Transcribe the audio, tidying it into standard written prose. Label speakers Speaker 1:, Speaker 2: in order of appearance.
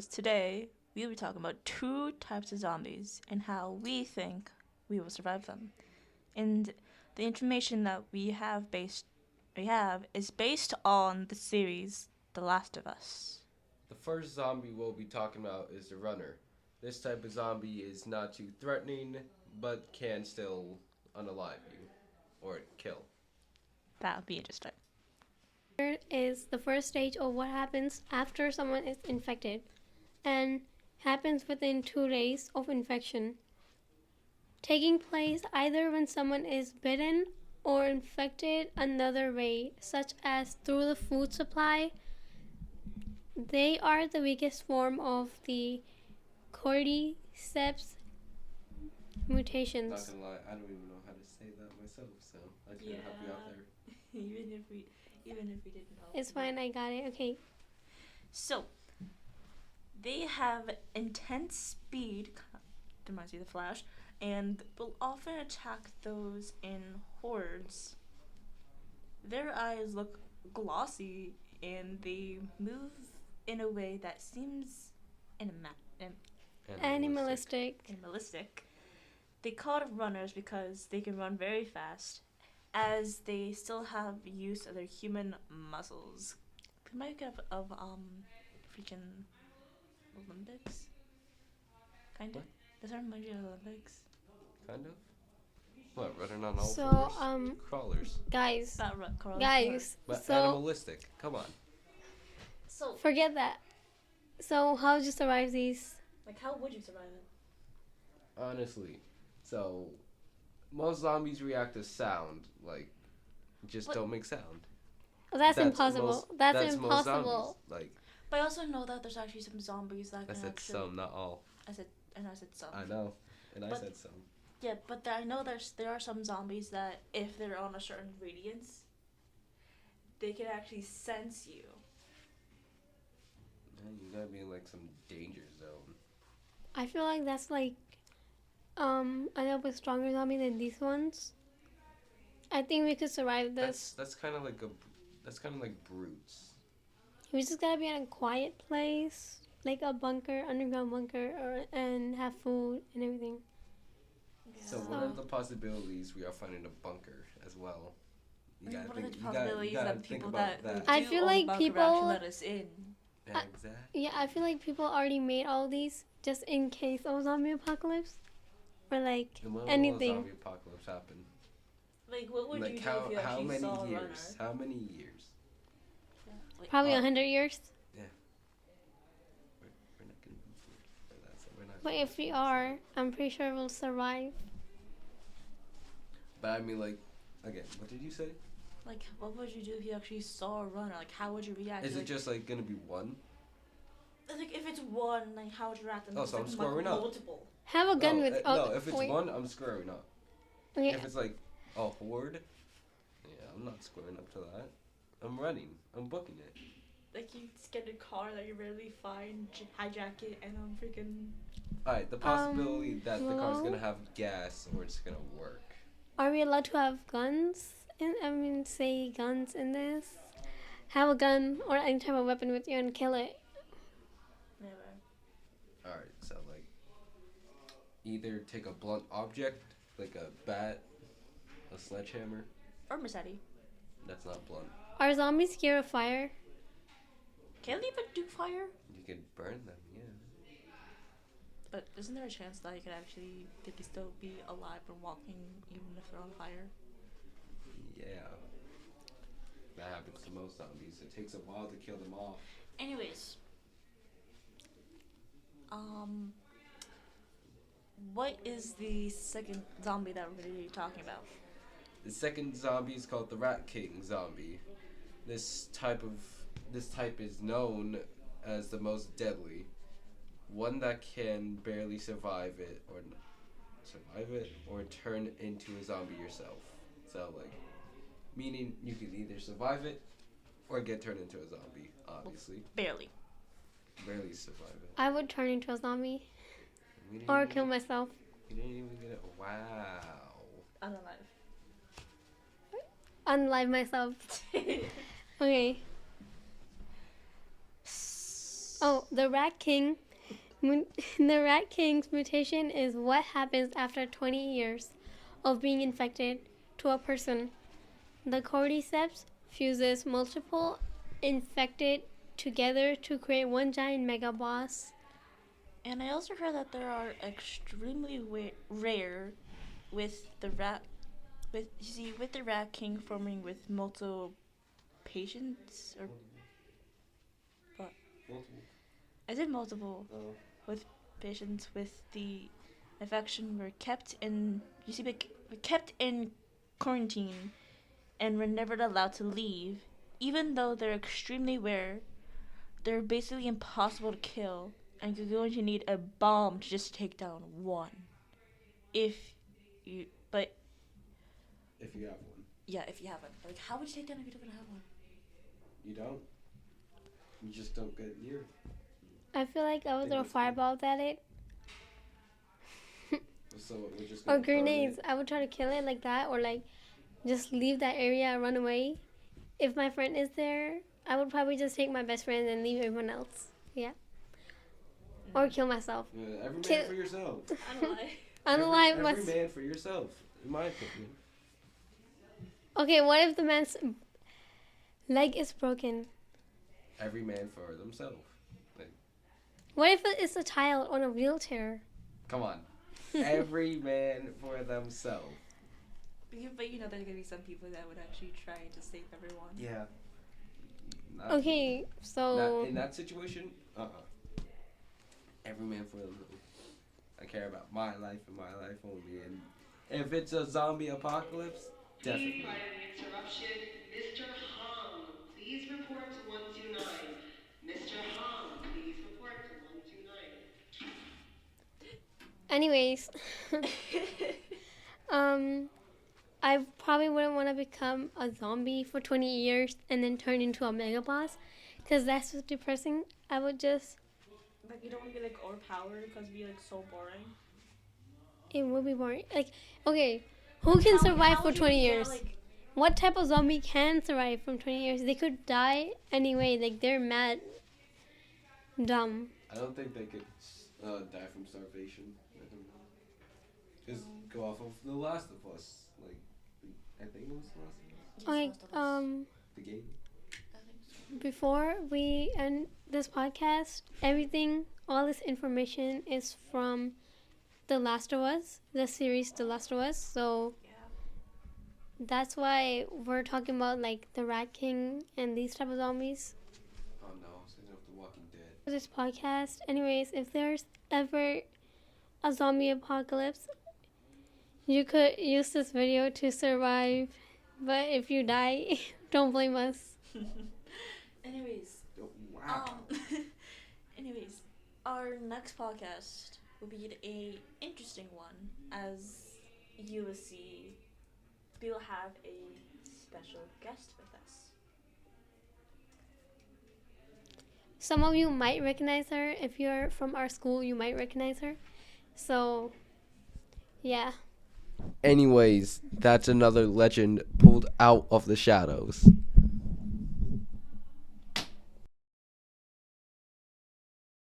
Speaker 1: because today we'll be talking about two types of zombies and how we think we will survive them. And the information that we have is based on the series The Last of Us.
Speaker 2: The first zombie we'll be talking about is the runner. This type of zombie is not too threatening, but can still unalive you or kill.
Speaker 1: That would be interesting.
Speaker 3: Is the first stage of what happens after someone is infected and happens within 2 days of infection, taking place either when someone is bitten or infected another way, such as through the food supply. They are the weakest form of the cordyceps
Speaker 2: Not
Speaker 3: mutations.
Speaker 2: gonna lie, I don't even know how to say that myself, so I couldn't help you out there.
Speaker 1: even if we didn't know.
Speaker 3: It's fine, I got it. Okay.
Speaker 1: So they have intense speed, reminds me of the Flash, and will often attack those in hordes. Their eyes look glossy and they move in a way that seems
Speaker 3: Animalistic.
Speaker 1: animalistic. They call it runners because they can run very fast, as they still have use of their human muscles. We might get of freaking Olympics. Kind of.
Speaker 2: What?
Speaker 1: Does that remind you of Olympics?
Speaker 2: Kind of. What, running on all
Speaker 3: So,
Speaker 2: fours? Crawlers.
Speaker 3: Guys,
Speaker 1: That Carl.
Speaker 2: But
Speaker 3: so
Speaker 2: animalistic. Come on.
Speaker 1: So,
Speaker 3: forget that. So, how would you survive these?
Speaker 1: like, how would you survive it?
Speaker 2: Honestly. So, most zombies react to sound. Like, just
Speaker 1: What?
Speaker 2: don't make sound.
Speaker 3: Well, that's impossible.
Speaker 2: most-
Speaker 3: That's
Speaker 2: most
Speaker 3: impossible.
Speaker 2: zombies. Like,
Speaker 1: But I also know that there's actually some zombies that
Speaker 2: I
Speaker 1: can
Speaker 2: said
Speaker 1: actually.
Speaker 2: some, not all.
Speaker 1: I said some.
Speaker 2: I know. And I
Speaker 1: But-
Speaker 2: said some.
Speaker 1: Yeah, but I know there are some zombies that if they're on a certain radiance, they can actually sense you.
Speaker 2: Man, you gotta be in like some danger zone.
Speaker 3: I feel like that's like a little bit stronger zombie than these ones. I think we could survive this.
Speaker 2: That's kind of like that's kind of like brutes.
Speaker 3: We just gotta be in a quiet place, like a bunker, underground bunker, and have food and everything.
Speaker 2: So one of the possibilities we are finding a bunker as well. You gotta
Speaker 1: What are
Speaker 2: think.
Speaker 1: the
Speaker 2: You gotta
Speaker 1: possibilities
Speaker 2: think
Speaker 1: that people
Speaker 2: about
Speaker 1: that
Speaker 3: I
Speaker 1: do
Speaker 3: feel
Speaker 1: own
Speaker 3: like
Speaker 1: bunker
Speaker 3: people-
Speaker 1: actually let us in?
Speaker 2: Yeah, exactly.
Speaker 3: Yeah, I feel like people already made all these just in case of a zombie apocalypse, or like
Speaker 2: And when will a
Speaker 3: anything.
Speaker 2: zombie apocalypse happen?
Speaker 1: Like, what would
Speaker 2: Like
Speaker 1: you do
Speaker 2: how
Speaker 1: if you
Speaker 2: how
Speaker 1: actually
Speaker 2: many
Speaker 1: saw a
Speaker 2: years?
Speaker 1: runner?
Speaker 2: How many years?
Speaker 1: Like,
Speaker 3: Probably
Speaker 2: Oh.
Speaker 3: 100 years.
Speaker 2: We're not gonna move forward for that, so we're not.
Speaker 3: But if we are, I'm pretty sure we'll survive.
Speaker 2: But I mean, like, again, what did you say?
Speaker 1: like, what would you do if you actually saw a runner? Like, how would you react?
Speaker 2: Is
Speaker 1: like,
Speaker 2: it just like gonna be one?
Speaker 1: like if it's one, like how would you react? And
Speaker 2: Oh,
Speaker 1: it's
Speaker 2: so I'm
Speaker 1: like
Speaker 2: squaring up.
Speaker 1: multiple.
Speaker 3: Have a gun
Speaker 2: no,
Speaker 3: with.
Speaker 2: no, if it's
Speaker 3: wait.
Speaker 2: one, I'm squaring up.
Speaker 3: Okay.
Speaker 2: If it's like a horde, yeah, I'm not squaring up to that. I'm running. I'm booking it.
Speaker 1: Like you just get a car that you rarely find, hijack it, and freaking.
Speaker 2: Alright, the possibility that the car's
Speaker 3: well-
Speaker 2: gonna have gas or it's gonna work.
Speaker 3: Are we allowed to have guns? Say guns in this. Have a gun or any type of weapon with you and kill it.
Speaker 1: Never.
Speaker 2: Alright, so like either take a blunt object, like a bat, a sledgehammer.
Speaker 1: Or Mercedes.
Speaker 2: That's not blunt.
Speaker 3: Are zombies scared of fire?
Speaker 1: Can they even do fire?
Speaker 2: You can burn them, yeah.
Speaker 1: But isn't there a chance that they could still be alive and walking even if they're on fire?
Speaker 2: Yeah. That happens to most zombies. It takes a while to kill them off.
Speaker 1: Anyways. What is the second zombie that we're going to be talking about?
Speaker 2: The second zombie is called the Rat King zombie. This type is known as the most deadly. One that can barely survive it or turn into a zombie yourself. So like meaning you can either survive it or get turned into a zombie, obviously.
Speaker 1: Barely.
Speaker 2: Barely survive it.
Speaker 3: I would turn into a zombie
Speaker 2: We didn't
Speaker 3: or
Speaker 2: even-
Speaker 3: kill myself.
Speaker 2: We didn't even get it. Wow.
Speaker 1: Unalive.
Speaker 3: Unalive myself. Okay. Oh, the Rat King. The Rat King's mutation is what happens after 20 years of being infected to a person. The cordyceps fuses multiple infected together to create one giant mega boss.
Speaker 1: And I also heard that there are extremely rare with the rat with the rat king forming with multiple patients or
Speaker 2: Multiple.
Speaker 1: I did multiple
Speaker 2: Oh.
Speaker 1: patients with the infection were kept in kept in quarantine and were never allowed to leave, even though they're extremely rare. They're basically impossible to kill, and you're going to need a bomb to just take down one. If you
Speaker 2: If you have one.
Speaker 1: Yeah, if you haven't. Like, how would you take down if you don't have one?
Speaker 2: You don't. You just don't get near.
Speaker 3: I feel like I would throw fireballs at it.
Speaker 2: So we're just
Speaker 3: Or
Speaker 2: gonna burn
Speaker 3: grenades.
Speaker 2: it.
Speaker 3: I would try to kill it like that, or like just leave that area and run away. If my friend is there, I would probably just take my best friend and leave everyone else. Yeah. Or kill myself.
Speaker 2: Yeah, every man
Speaker 3: Kill-
Speaker 2: for yourself.
Speaker 1: I don't lie.
Speaker 3: Unalive
Speaker 2: every
Speaker 3: must.
Speaker 2: man for yourself, in my opinion.
Speaker 3: Okay, what if the man's leg is broken?
Speaker 2: Every man for themselves.
Speaker 3: What if it's a child on a wheelchair?
Speaker 2: Come on. Every man for themselves.
Speaker 1: But you know, there's gonna be some people that would actually try to save everyone.
Speaker 2: Yeah. Not-
Speaker 3: Okay, so
Speaker 2: in that situation, every man for themselves. I care about my life and my life only. And if it's a zombie apocalypse, definitely.
Speaker 4: By an interruption, Mr. Hong, please report to 129. Mr. Hong, please report to 129.
Speaker 3: anyways, I probably wouldn't want to become a zombie for 20 years and then turn into a mega boss, because that's just depressing. I would just,
Speaker 1: Like, you don't want to be like overpowered because it'd be like so boring.
Speaker 3: it would be boring. Like, okay, who can survive for 20 years? What type of zombie can survive from 20 years? They could die anyway. Like, they're mad dumb.
Speaker 2: I don't think they could die from starvation. Just go off of The Last of Us. Like, I think it was The Last of Us.
Speaker 3: Okay,
Speaker 2: The game.
Speaker 3: before we end this podcast, everything, all this information is from The Last of Us, the series The Last of Us. So that's why we're talking about like the Rat King and these type of zombies
Speaker 2: Oh no, I was thinking of The Walking Dead.
Speaker 3: for this podcast. Anyways, if there's ever a zombie apocalypse, you could use this video to survive. But if you die, don't blame us.
Speaker 1: Anyways,
Speaker 2: Wow.
Speaker 1: anyways, our next podcast will be a interesting one, as you will see. We will have a special guest with us.
Speaker 3: Some of you might recognize her. If you're from our school, you might recognize her. So, yeah.
Speaker 2: Anyways, that's another legend pulled out of the shadows.